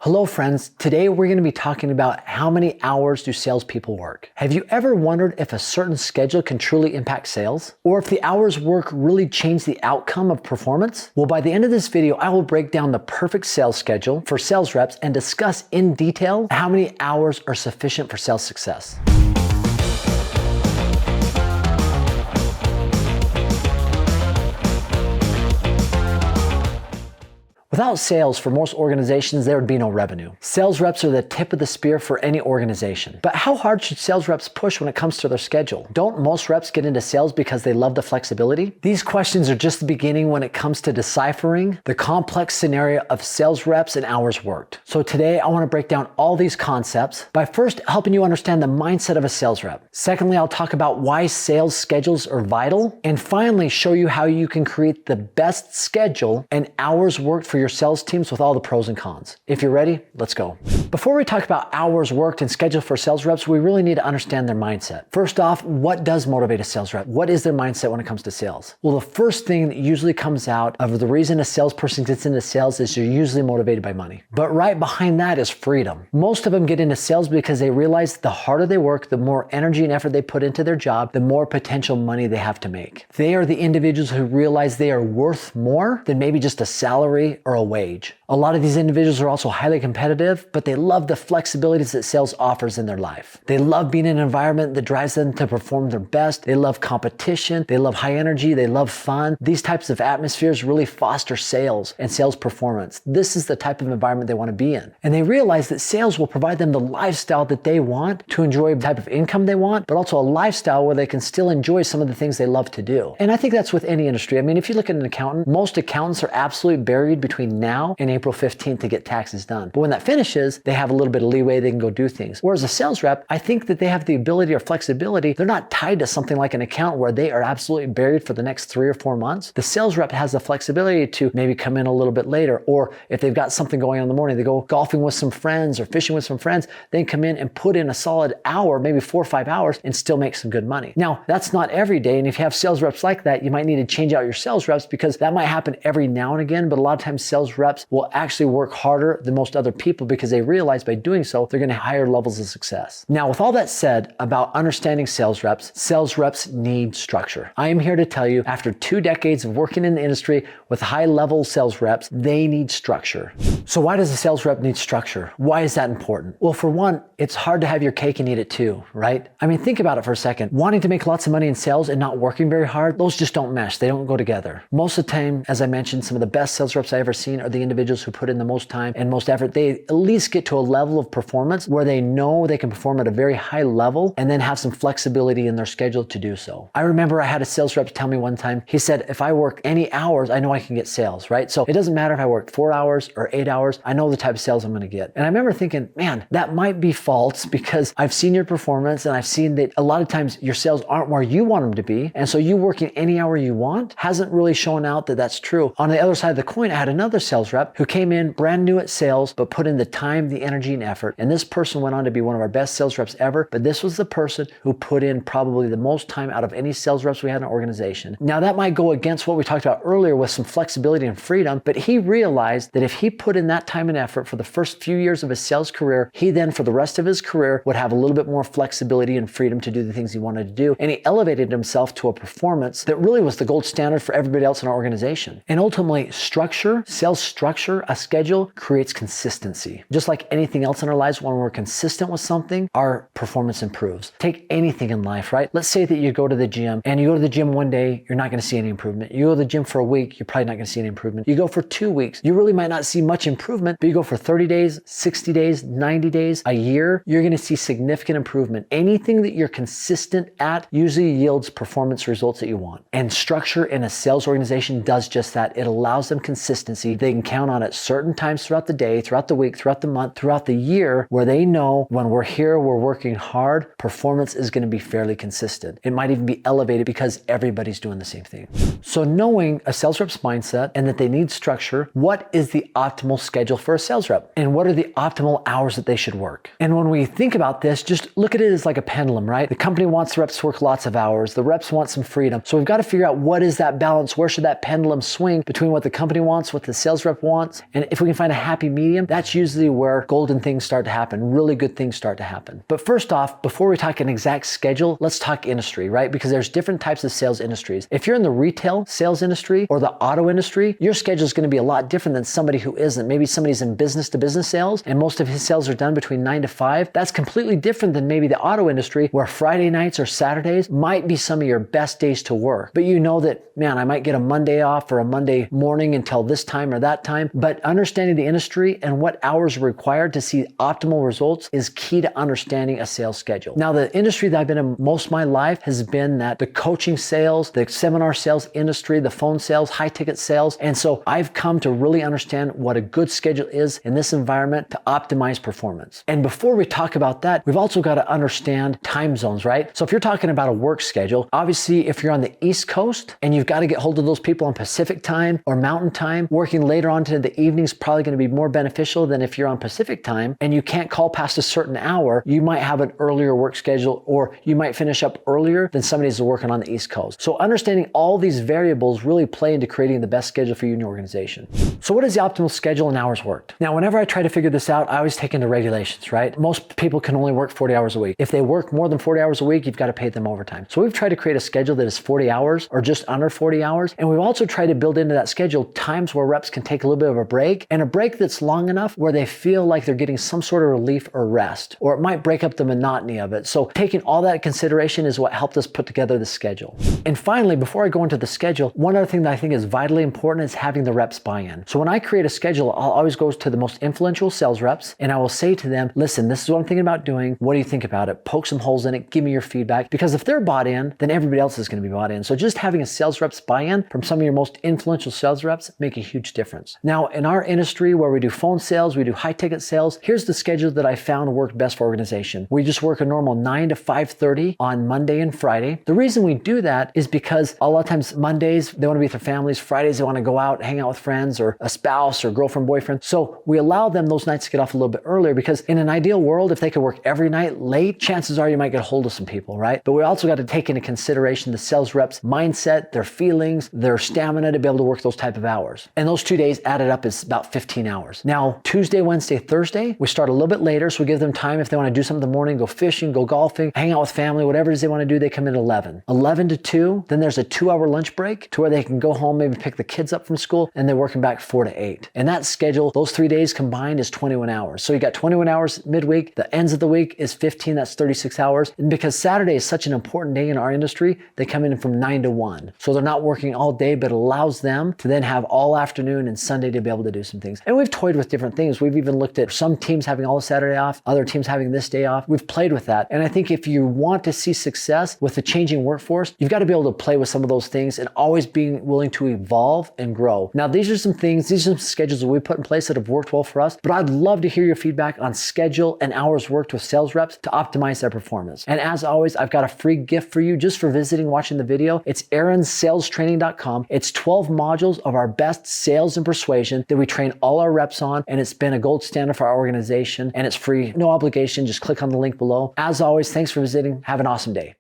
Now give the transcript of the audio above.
Hello friends, today we're going to be talking about how many hours do salespeople work. Have you ever wondered if a certain schedule can truly impact sales? Or if the hours work really change the outcome of performance? Well, by the end of this video, I will break down the perfect sales schedule for sales reps and discuss in detail how many hours are sufficient for sales success. Without sales, for most organizations, there would be no revenue. Sales reps are the tip of the spear for any organization. But how hard should sales reps push when it comes to their schedule? Don't most reps get into sales because they love the flexibility? These questions are just the beginning when it comes to deciphering the complex scenario of sales reps and hours worked. So today, I want to break down all these concepts by first helping you understand the mindset of a sales rep. Secondly, I'll talk about why sales schedules are vital. And finally, show you how you can create the best schedule and hours worked for your sales teams with all the pros and cons. If you're ready, let's go. Before we talk about hours worked and schedule for sales reps, we really need to understand their mindset. First off, what does motivate a sales rep? What is their mindset when it comes to sales? Well, the first thing that usually comes out of the reason a salesperson gets into sales is you're usually motivated by money. But right behind that is freedom. Most of them get into sales because they realize the harder they work, the more energy and effort they put into their job, the more potential money they have to make. They are the individuals who realize they are worth more than maybe just a salary or a wage. A lot of these individuals are also highly competitive, but they love the flexibilities that sales offers in their life. They love being in an environment that drives them to perform their best. They love competition. They love high energy. They love fun. These types of atmospheres really foster sales and sales performance. This is the type of environment they want to be in. And they realize that sales will provide them the lifestyle that they want to enjoy the type of income they want, but also a lifestyle where they can still enjoy some of the things they love to do. And I think that's with any industry. I mean, if you look at an accountant, most accountants are absolutely buried between now and April 15th to get taxes done. But when that finishes, they have a little bit of leeway, they can go do things. Whereas a sales rep, I think that they have the ability or flexibility. They're not tied to something like an account where they are absolutely buried for the next 3 or 4 months. The sales rep has the flexibility to maybe come in a little bit later, or if they've got something going on in the morning, they go golfing with some friends or fishing with some friends, then come in and put in a solid hour, maybe 4 or 5 hours, and still make some good money. Now, that's not every day, and if you have sales reps like that, you might need to change out your sales reps because that might happen every now and again, but a lot of times sales reps will actually work harder than most other people because they realize by doing so, they're going to have higher levels of success. Now, with all that said about understanding sales reps need structure. I am here to tell you, after 2 decades of working in the industry with high-level sales reps, they need structure. So why does a sales rep need structure? Why is that important? Well, for one, it's hard to have your cake and eat it too, right? I mean, think about it for a second. Wanting to make lots of money in sales and not working very hard, those just don't mesh. They don't go together. Most of the time, as I mentioned, some of the best sales reps I've ever seen are the individuals who put in the most time and most effort. They at least get to a level of performance where they know they can perform at a very high level and then have some flexibility in their schedule to do so. I remember I had a sales rep tell me one time, he said, if I work any hours, I know I can get sales, right? So it doesn't matter if I work 4 hours or 8 hours, I know the type of sales I'm going to get. And I remember thinking, man, that might be false because I've seen your performance and I've seen that a lot of times your sales aren't where you want them to be. And so you working any hour you want hasn't really shown out that that's true. On the other side of the coin, I had another sales rep who came in brand new at sales, but put in the time, the energy, and effort. And this person went on to be one of our best sales reps ever. But this was the person who put in probably the most time out of any sales reps we had in our organization. Now that might go against what we talked about earlier with some flexibility and freedom, but he realized that if he put in that time and effort for the first few years of his sales career, he then for the rest of his career would have a little bit more flexibility and freedom to do the things he wanted to do. And he elevated himself to a performance that really was the gold standard for everybody else in our organization. And ultimately, structure, sales structure, a schedule creates consistency. Just like anything else in our lives, when we're consistent with something, our performance improves. Take anything in life, right? Let's say that you go to the gym and you go to the gym one day, you're not going to see any improvement. You go to the gym for a week, you're probably not going to see any improvement. You go for 2 weeks, you really might not see much improvement, but you go for 30 days, 60 days, 90 days, a year, you're going to see significant improvement. Anything that you're consistent at usually yields performance results that you want. And structure in a sales organization does just that. It allows them consistency. They can count on it certain times throughout the day, throughout the week, throughout the month, throughout the year where they know when we're here, we're working hard, performance is going to be fairly consistent. It might even be elevated because everybody's doing the same thing. So knowing a sales rep's mindset and that they need structure, what is the optimal schedule for a sales rep? And what are the optimal hours that they should work? And when we think about this, just look at it as like a pendulum, right? The company wants the reps to work lots of hours. The reps want some freedom. So we've got to figure out what is that balance? Where should that pendulum swing between what the company wants, what the sales rep wants? And if we can find a happy medium, that's usually where golden things start to happen. Really good things start to happen. But first off, before we talk an exact schedule, let's talk industry, right? Because there's different types of sales industries. If you're in the retail sales industry or the auto industry, your schedule is going to be a lot different than somebody who isn't. Maybe somebody's in business to business sales and most of his sales are done between 9 to 5. That's completely different than maybe the auto industry where Friday nights or Saturdays might be some of your best days to work. But you know that, man, I might get a Monday off or a Monday morning until this time or that time. But understanding the industry and what hours are required to see optimal results is key to understanding a sales schedule. Now, the industry that I've been in most of my life has been that the coaching sales, the seminar sales industry, the phone sales, high ticket sales. And so I've come to really understand what a good schedule is in this environment to optimize performance. And before we talk about that, we've also got to understand time zones, right? So if you're talking about a work schedule, obviously if you're on the East Coast and you've got to get hold of those people on Pacific time or Mountain time, working later on to the evening is probably going to be more beneficial than if you're on Pacific time and you can't call past a certain hour. You might have an earlier work schedule or you might finish up earlier than somebody who's working on the East Coast. So understanding all these variables really play into creating the best schedule for you and your organization. So what is the optimal schedule and hours worked? Now, whenever I try to figure this out, I always take into regulations, right? Most people can only work 40 hours a week. If they work more than 40 hours a week, you've got to pay them overtime. So we've tried to create a schedule that is 40 hours or just under 40 hours. And we've also tried to build into that schedule times where reps can take a little bit of a break and a break that's long enough where they feel like they're getting some sort of relief or rest, or it might break up the monotony of it. So taking all that into consideration is what helped us put together the schedule. And finally, before I go into the schedule, one other thing that I think is vitally important is having the reps buy-in. So when I create a schedule, I'll always go to the most influential sales reps and I will say to them, listen, this is what I'm thinking about doing. What do you think about it? Poke some holes in it. Give me your feedback. Because if they're bought in, then everybody else is going to be bought in. So just having a sales reps buy-in from some of your most influential sales reps make a huge difference. Now, in our industry where we do phone sales, we do high ticket sales, here's the schedule that I found worked best for organization. We just work a normal 9 to 5:30 on Monday and Friday. The reason we do that is because a lot of times Mondays, they want to be with their families. Fridays, they want to go out, hang out with friends or a spouse or girlfriend, boyfriend. So we allow them those nights to get off a little bit earlier because in an ideal world, if they could work every night late, chances are you might get a hold of some people, right? But we also got to take into consideration the sales reps' mindset, their feelings, their stamina to be able to work those type of hours. And those 2 days added up is about 15 hours. Now, Tuesday, Wednesday, Thursday, we start a little bit later. So we give them time if they want to do something in the morning, go fishing, go golfing, hang out with family, whatever it is they want to do, they come in at 11. 11 to 2, then there's a 2-hour lunch break to where they can go home, maybe pick the kids up from school, and they're working back 4 to 8. And that schedule, those 3 days combined is 21 hours. So you got 21 hours midweek. The ends of the week is 15, that's 36 hours. And because Saturday is such an important day in our industry, they come in from 9 to 1. So they're not working all day, but it allows them to then have all afternoon and Sunday to be able to do some things. And we've toyed with different things. We've even looked at some teams having all the Saturday off, other teams having this day off. We've played with that. And I think if you want to see success with the changing workforce, you've got to be able to play with some of those things and always being willing to evolve and grow. Now, these are some things, these are some schedules that we put in place that have worked well for us, but I'd love to hear your feedback on schedule and hours worked with sales reps to optimize their performance. And as always, I've got a free gift for you just for visiting, watching the video. It's aaronSalesTraining.com. It's 12 modules of our best sales and persuasion that we train all our reps on, and it's been a gold standard for our organization, and it's free, no obligation. Just click on the link below. As always, thanks for visiting. Have an awesome day.